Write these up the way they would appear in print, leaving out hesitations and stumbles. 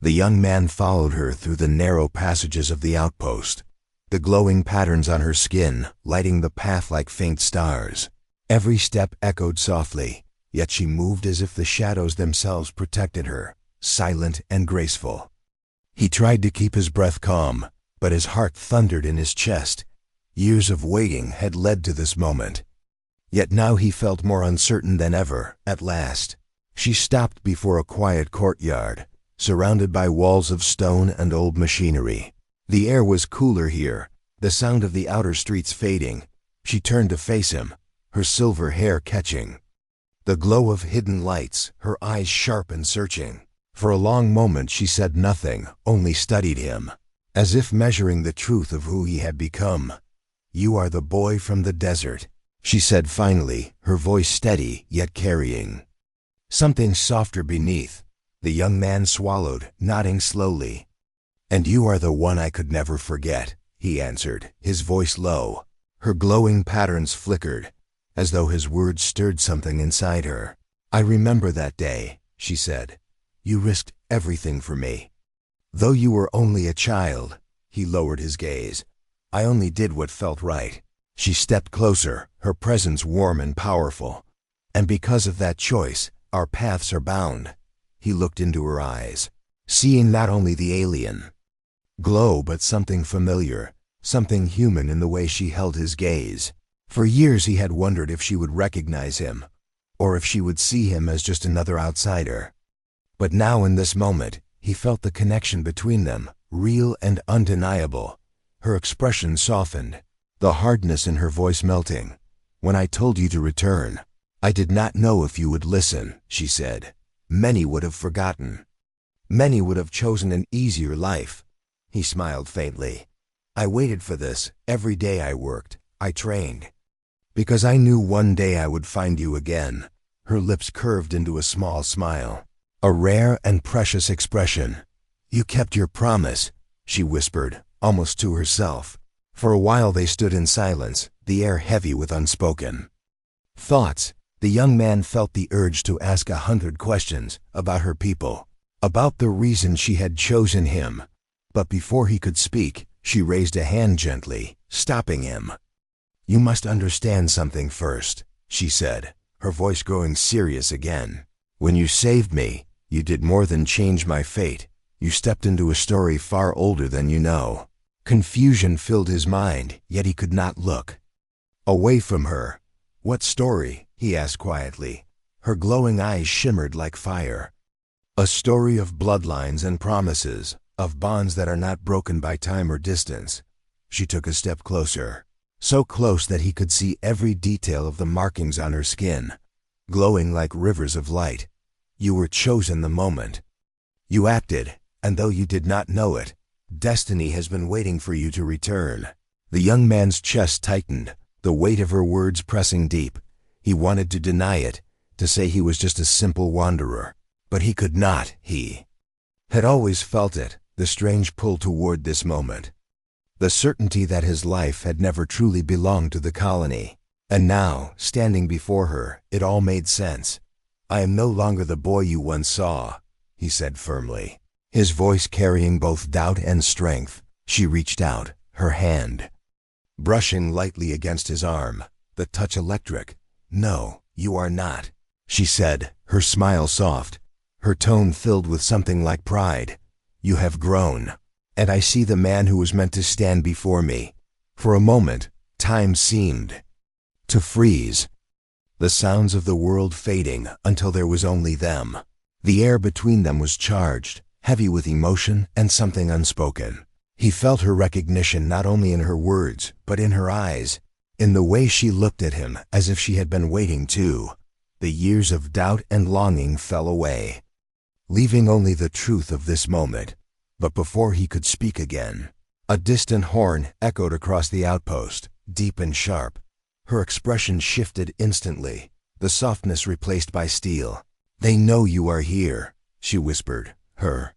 The young man followed her through the narrow passages of the outpost, the glowing patterns on her skin lighting the path like faint stars. Every step echoed softly, yet she moved as if the shadows themselves protected her, silent and graceful. He tried to keep his breath calm, but his heart thundered in his chest. Years of waiting had led to this moment. Yet now he felt more uncertain than ever. At last, she stopped before a quiet courtyard, surrounded by walls of stone and old machinery. The air was cooler here, the sound of the outer streets fading. She turned to face him, her silver hair catching the glow of hidden lights, her eyes sharp and searching. For a long moment she said nothing, only studied him, as if measuring the truth of who he had become. "You are the boy from the desert," she said finally, her voice steady yet carrying something softer beneath. The young man swallowed, nodding slowly. "And you are the one I could never forget," he answered, his voice low. Her glowing patterns flickered, as though his words stirred something inside her. "I remember that day," she said. "You risked everything for me. Though you were only a child," he lowered his gaze, "I only did what felt right." She stepped closer, her presence warm and powerful. "And because of that choice, our paths are bound." He looked into her eyes, seeing not only the alien glow but something familiar, something human in the way she held his gaze. For years he had wondered if she would recognize him, or if she would see him as just another outsider. But now in this moment, he felt the connection between them, real and undeniable. Her expression softened, the hardness in her voice melting. "When I told you to return, I did not know if you would listen," she said. "Many would have forgotten. Many would have chosen an easier life." He smiled faintly. "I waited for this. Every day I worked, I trained, because I knew one day I would find you again." Her lips curved into a small smile, a rare and precious expression. "You kept your promise," she whispered, almost to herself. For a while they stood in silence, the air heavy with unspoken thoughts. The young man felt the urge to ask 100 questions about her people, about the reason she had chosen him. But before he could speak, she raised a hand gently, stopping him. "You must understand something first," she said, her voice growing serious again. "When you saved me, you did more than change my fate. You stepped into a story far older than you know." Confusion filled his mind, yet he could not look away from her. "What story?" he asked quietly. Her glowing eyes shimmered like fire. "A story of bloodlines and promises, of bonds that are not broken by time or distance." She took a step closer, so close that he could see every detail of the markings on her skin, glowing like rivers of light. "You were chosen the moment. You acted, and though you did not know it, destiny has been waiting for you to return." The young man's chest tightened, the weight of her words pressing deep. He wanted to deny it, to say he was just a simple wanderer, but he could not. He had always felt it, the strange pull toward this moment, the certainty that his life had never truly belonged to the colony. And now, standing before her, it all made sense. "I am no longer the boy you once saw," he said firmly, his voice carrying both doubt and strength. She reached out, her hand brushing lightly against his arm, the touch electric. "No, you are not," she said, her smile soft, her tone filled with something like pride. "You have grown, and I see the man who was meant to stand before me." For a moment, time seemed to freeze, the sounds of the world fading until there was only them. The air between them was charged, heavy with emotion and something unspoken. He felt her recognition not only in her words, but in her eyes, in the way she looked at him as if she had been waiting too. The years of doubt and longing fell away, leaving only the truth of this moment. But before he could speak again, a distant horn echoed across the outpost, deep and sharp. Her expression shifted instantly, the softness replaced by steel. "They know you are here," she whispered, her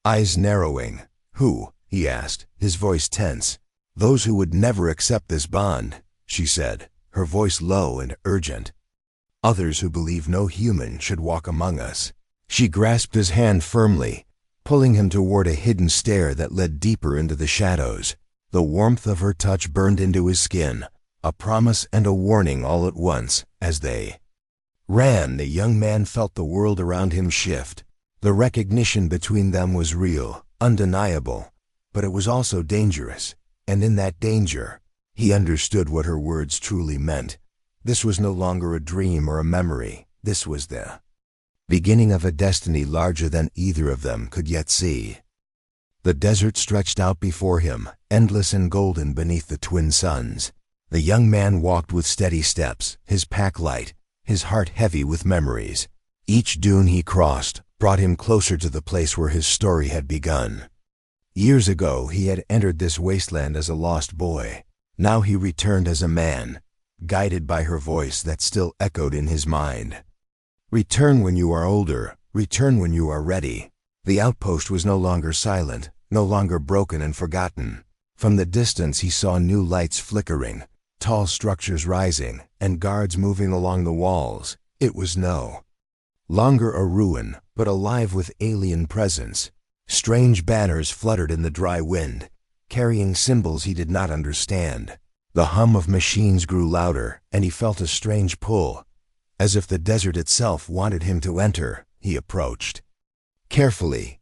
eyes narrowing. "Who?" he asked, his voice tense. "Those who would never accept this bond," she said, her voice low and urgent. "Others who believe no human should walk among us." She grasped his hand firmly, pulling him toward a hidden stair that led deeper into the shadows. The warmth of her touch burned into his skin, a promise and a warning all at once. As they ran, the young man felt the world around him shift. The recognition between them was real, undeniable, but it was also dangerous, and in that danger, he understood what her words truly meant. This was no longer a dream or a memory. This was the beginning of a destiny larger than either of them could yet see. The desert stretched out before him, endless and golden beneath the twin suns. The young man walked with steady steps, his pack light, his heart heavy with memories. Each dune he crossed brought him closer to the place where his story had begun. Years ago, he had entered this wasteland as a lost boy. Now he returned as a man, guided by her voice that still echoed in his mind. Return when you are older, return when you are ready. The outpost was no longer silent, no longer broken and forgotten. From the distance he saw new lights flickering, tall structures rising, and guards moving along the walls. It was no longer a ruin, but alive with alien presence. Strange banners fluttered in the dry wind, carrying symbols he did not understand. The hum of machines grew louder, and he felt a strange pull. As if the desert itself wanted him to enter, he approached carefully,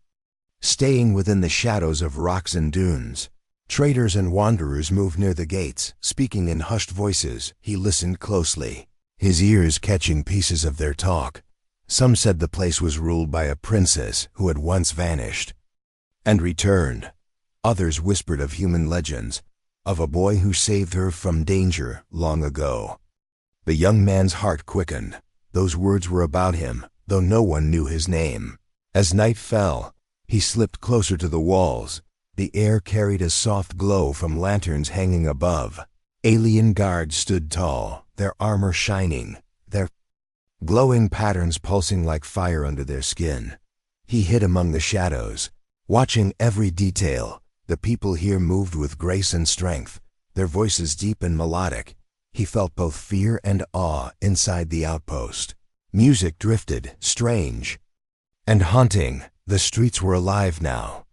staying within the shadows of rocks and dunes. Traders and wanderers moved near the gates, speaking in hushed voices. He listened closely, his ears catching pieces of their talk. Some said the place was ruled by a princess who had once vanished and returned. Others whispered of human legends, of a boy who saved her from danger long ago. The young man's heart quickened. Those words were about him, though no one knew his name. As night fell, he slipped closer to the walls. The air carried a soft glow from lanterns hanging above. Alien guards stood tall, their armor shining, their glowing patterns pulsing like fire under their skin. He hid among the shadows, watching every detail. The people here moved with grace and strength, their voices deep and melodic. He felt both fear and awe inside the outpost. Music drifted, strange and haunting. The streets were alive now,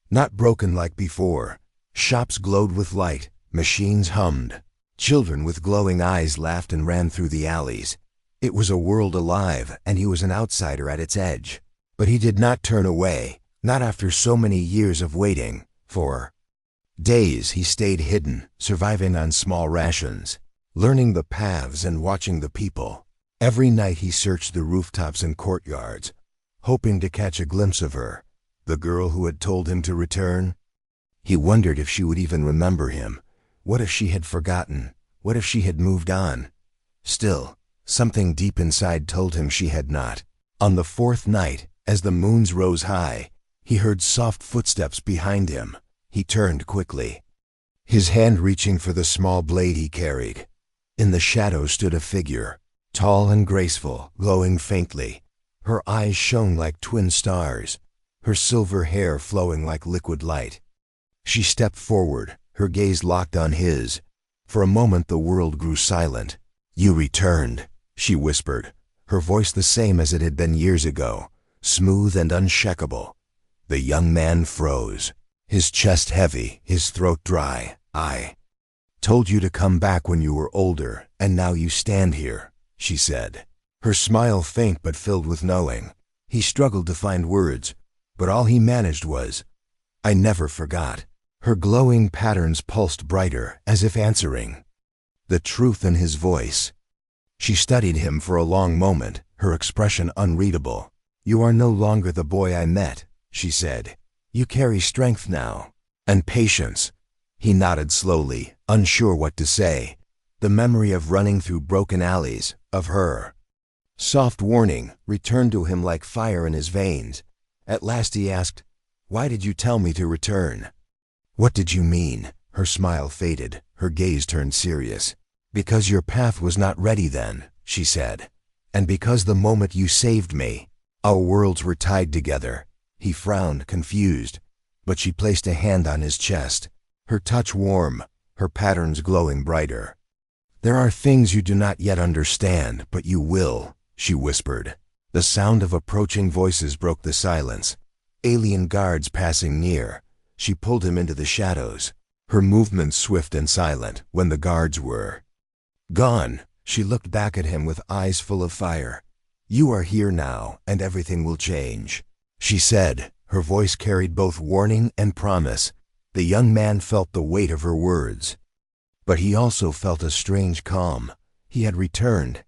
not broken like before. Shops glowed with light, machines hummed. Children with glowing eyes laughed and ran through the alleys. It was a world alive, and he was an outsider at its edge. But he did not turn away, not after so many years of waiting. For days he stayed hidden, surviving on small rations, learning the paths and watching the people. Every night he searched the rooftops and courtyards, hoping to catch a glimpse of her, the girl who had told him to return. He wondered if she would even remember him. What if she had forgotten? What if she had moved on? Still, something deep inside told him she had not. On the fourth night, as the moons rose high, he heard soft footsteps behind him. He turned quickly, his hand reaching for the small blade he carried. In the shadow stood a figure, tall and graceful, glowing faintly. Her eyes shone like twin stars, her silver hair flowing like liquid light. She stepped forward, her gaze locked on his. For a moment the world grew silent. "You returned," she whispered, her voice the same as it had been years ago, smooth and unshakable. The young man froze, his chest heavy, his throat dry. "I told you to come back when you were older, and now you stand here," she said, her smile faint but filled with knowing. He struggled to find words, but all he managed was, "I never forgot." Her glowing patterns pulsed brighter, as if answering the truth in his voice. She studied him for a long moment, her expression unreadable. "You are no longer the boy I met," she said. "You carry strength now, and patience." He nodded slowly, unsure what to say. The memory of running through broken alleys, of her soft warning, returned to him like fire in his veins. At last he asked, "Why did you tell me to return?" "What did you mean?" Her smile faded, her gaze turned serious. "Because your path was not ready then," she said. "And because the moment you saved me, our worlds were tied together." He frowned, confused, but she placed a hand on his chest, her touch warm, her patterns glowing brighter. "There are things you do not yet understand, but you will," she whispered. The sound of approaching voices broke the silence. alien guards passing near. She pulled him into the shadows, her movements swift and silent. When the guards were gone, she looked back at him with eyes full of fire. "You are here now, and everything will change," she said. Her voice carried both warning and promise. The young man felt the weight of her words, but he also felt a strange calm. He had returned,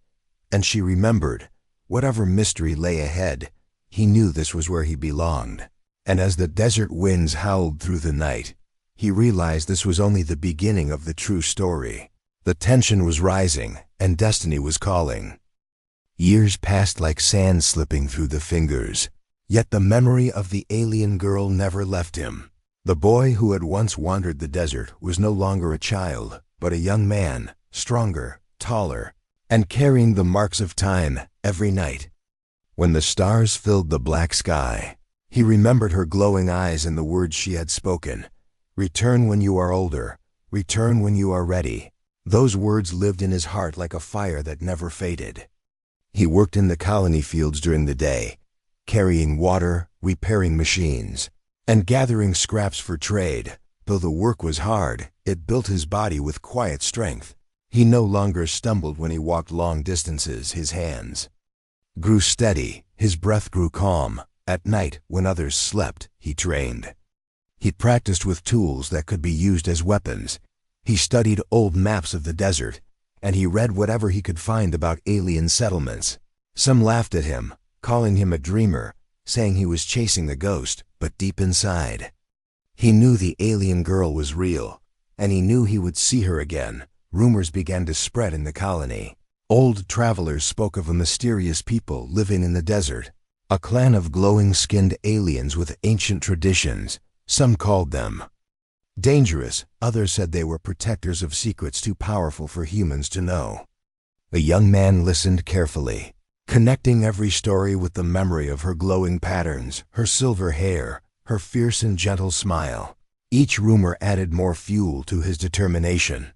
and she remembered. Whatever mystery lay ahead, he knew this was where he belonged. And as the desert winds howled through the night, he realized this was only the beginning of the true story. The tension was rising, and destiny was calling. Years passed like sand slipping through the fingers, yet the memory of the alien girl never left him. The boy who had once wandered the desert was no longer a child, but a young man, stronger, taller, and carrying the marks of time. Every night, when the stars filled the black sky, he remembered her glowing eyes and the words she had spoken. "Return when you are older. Return when you are ready." Those words lived in his heart like a fire that never faded. He worked in the colony fields during the day, carrying water, repairing machines, and gathering scraps for trade. Though the work was hard, it built his body with quiet strength. He no longer stumbled when he walked long distances. His hands grew steady, his breath grew calm. At night, when others slept, he trained. He practiced with tools that could be used as weapons. He studied old maps of the desert, and he read whatever he could find about alien settlements. Some laughed at him, calling him a dreamer, saying he was chasing a ghost, but deep inside, he knew the alien girl was real, and he knew he would see her again. Rumors began to spread in the colony. Old travelers spoke of a mysterious people living in the desert, a clan of glowing-skinned aliens with ancient traditions. Some called them dangerous, others said they were protectors of secrets too powerful for humans to know. The young man listened carefully, connecting every story with the memory of her glowing patterns, her silver hair, her fierce and gentle smile. Each rumor added more fuel to his determination.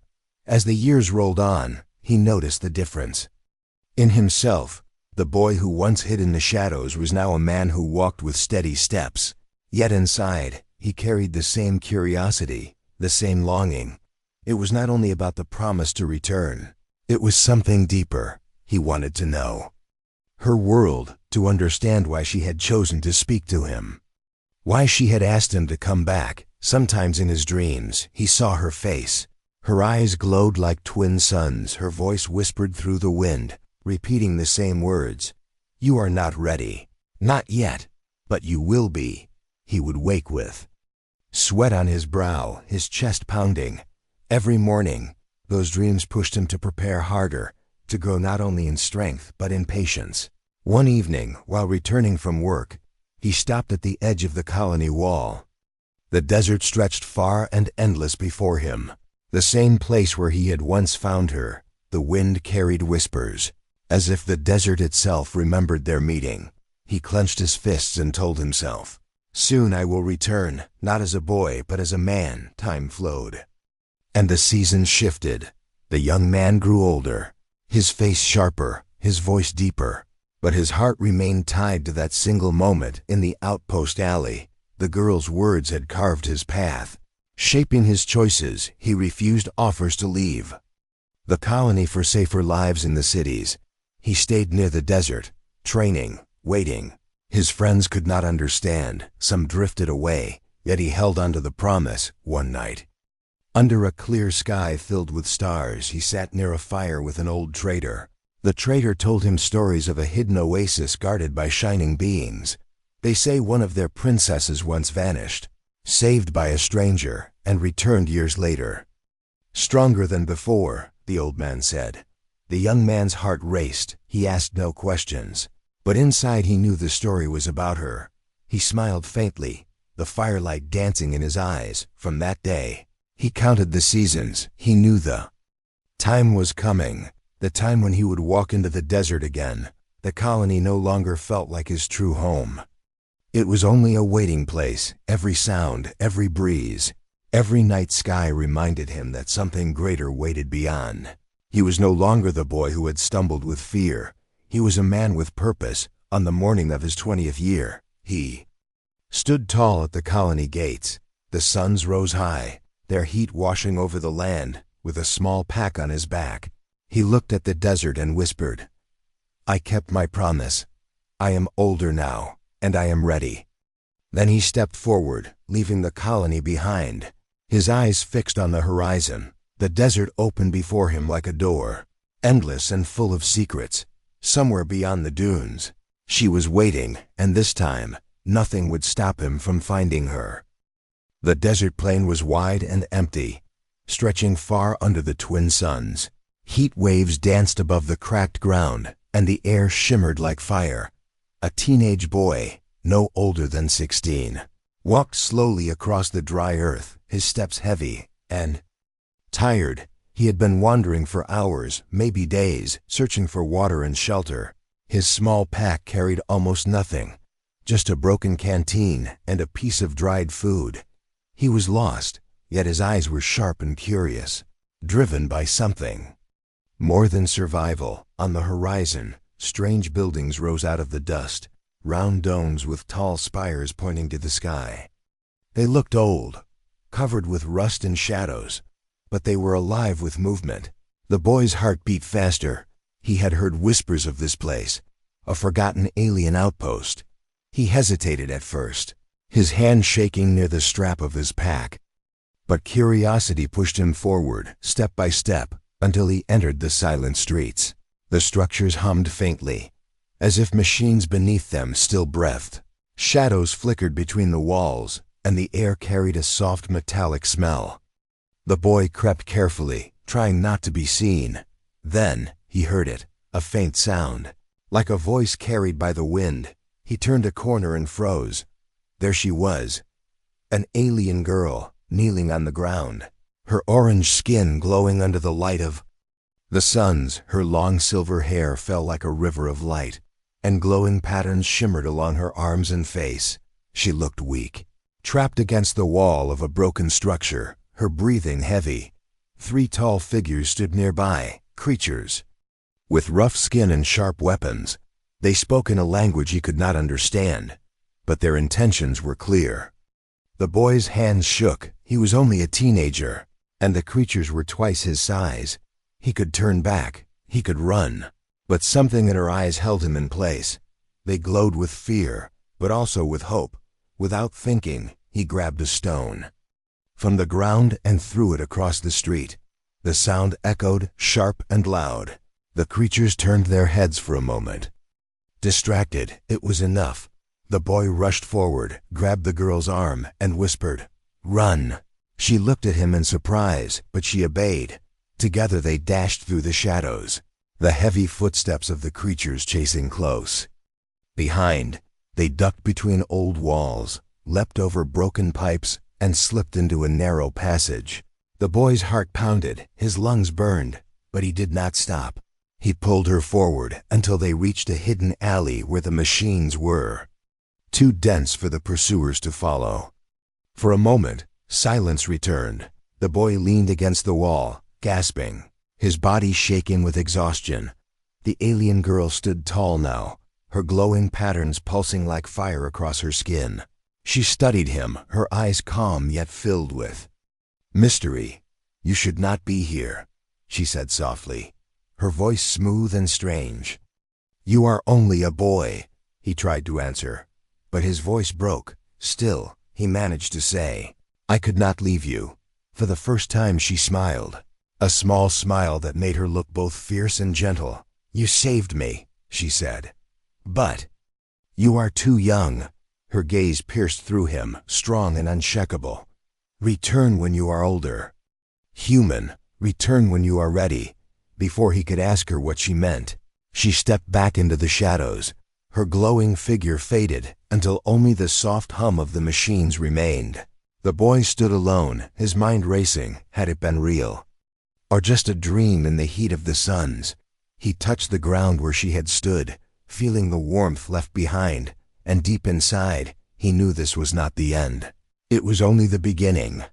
As the years rolled on, he noticed the difference in himself. The boy who once hid in the shadows was now a man who walked with steady steps. Yet inside, he carried the same curiosity, the same longing. It was not only about the promise to return. It was something deeper. He wanted to know her world, to understand why she had chosen to speak to him, why she had asked him to come back. Sometimes in his dreams, he saw her face. Her eyes glowed like twin suns. Her voice whispered through the wind, repeating the same words. "You are not ready. Not yet. But you will be," he would wake with sweat on his brow, his chest pounding. Every morning, those dreams pushed him to prepare harder, to grow not only in strength but in patience. One evening, while returning from work, he stopped at the edge of the colony wall. The desert stretched far and endless before him, the same place where he had once found her. The wind carried whispers, as if the desert itself remembered their meeting. He clenched his fists and told himself, "Soon I will return, not as a boy, but as a man." Time flowed, and the seasons shifted. The young man grew older, his face sharper, his voice deeper, but his heart remained tied to that single moment in the outpost alley. The girl's words had carved his path, shaping his choices. He refused offers to leave the colony for safer lives in the cities. He stayed near the desert, training, waiting. His friends could not understand. Some drifted away, yet he held on to the promise. One night, under a clear sky filled with stars, he sat near a fire with an old trader. The trader told him stories of a hidden oasis guarded by shining beings. They say one of their princesses once vanished, saved by a stranger, and returned years later, stronger than before, the old man said. The young man's heart raced. He asked no questions, but inside he knew the story was about her. He smiled faintly, the firelight dancing in his eyes. From that day, he counted the seasons. He knew the time was coming, the time when he would walk into the desert again. The colony no longer felt like his true home. It was only a waiting place. Every sound, every breeze, every night sky reminded him that something greater waited beyond. He was no longer the boy who had stumbled with fear. He was a man with purpose. On the morning of his 20th year, he stood tall at the colony gates. The suns rose high, their heat washing over the land, with a small pack on his back. He looked at the desert and whispered, "I kept my promise. I am older now, and I am ready." Then he stepped forward, leaving the colony behind. His eyes fixed on the horizon. The desert opened before him like a door, endless and full of secrets. Somewhere beyond the dunes, she was waiting, and this time, nothing would stop him from finding her. The desert plain was wide and empty, stretching far under the twin suns. Heat waves danced above the cracked ground, and the air shimmered like fire. A teenage boy, no older than 16, walked slowly across the dry earth, his steps heavy and tired. He had been wandering for hours, maybe days, searching for water and shelter. His small pack carried almost nothing, just a broken canteen and a piece of dried food. He was lost, yet his eyes were sharp and curious, driven by something more than survival. On the horizon, strange buildings rose out of the dust, round domes with tall spires pointing to the sky. They looked old, covered with rust and shadows, but they were alive with movement. The boy's heart beat faster. He had heard whispers of this place, a forgotten alien outpost. He hesitated at first, his hand shaking near the strap of his pack. But curiosity pushed him forward, step by step, until he entered the silent streets. The structures hummed faintly, as if machines beneath them still breathed. Shadows flickered between the walls, and the air carried a soft metallic smell. The boy crept carefully, trying not to be seen. Then he heard it, a faint sound, like a voice carried by the wind. He turned a corner and froze. There she was, an alien girl, kneeling on the ground, her orange skin glowing under the light of the suns. Her long silver hair fell like a river of light, and glowing patterns shimmered along her arms and face. She looked weak, trapped against the wall of a broken structure, her breathing heavy. 3 tall figures stood nearby, creatures with rough skin and sharp weapons. They spoke in a language he could not understand, but their intentions were clear. The boy's hands shook. He was only a teenager, and the creatures were twice his size. He could turn back, he could run, but something in her eyes held him in place. They glowed with fear, but also with hope. Without thinking, he grabbed a stone from the ground and threw it across the street. The sound echoed, sharp and loud. The creatures turned their heads for a moment. Distracted, it was enough. The boy rushed forward, grabbed the girl's arm, and whispered, "Run!" She looked at him in surprise, but she obeyed. Together they dashed through the shadows, the heavy footsteps of the creatures chasing close. Behind, they ducked between old walls, leapt over broken pipes, and slipped into a narrow passage. The boy's heart pounded, his lungs burned, but he did not stop. He pulled her forward until they reached a hidden alley where the machines were, too dense for the pursuers to follow. For a moment, silence returned. The boy leaned against the wall, gasping, his body shaking with exhaustion. The alien girl stood tall now, her glowing patterns pulsing like fire across her skin. She studied him, her eyes calm yet filled with mystery. "You should not be here," she said softly, her voice smooth and strange. "You are only a boy," he tried to answer, but his voice broke. Still, he managed to say, "I could not leave you." For the first time she smiled, a small smile that made her look both fierce and gentle. "You saved me," she said, "but you are too young." Her gaze pierced through him, strong and unshakable. "Return when you are older. Human, return when you are ready." Before he could ask her what she meant, she stepped back into the shadows. Her glowing figure faded until only the soft hum of the machines remained. The boy stood alone, his mind racing. Had it been real, or just a dream in the heat of the suns? He touched the ground where she had stood, feeling the warmth left behind, and deep inside, he knew this was not the end. It was only the beginning.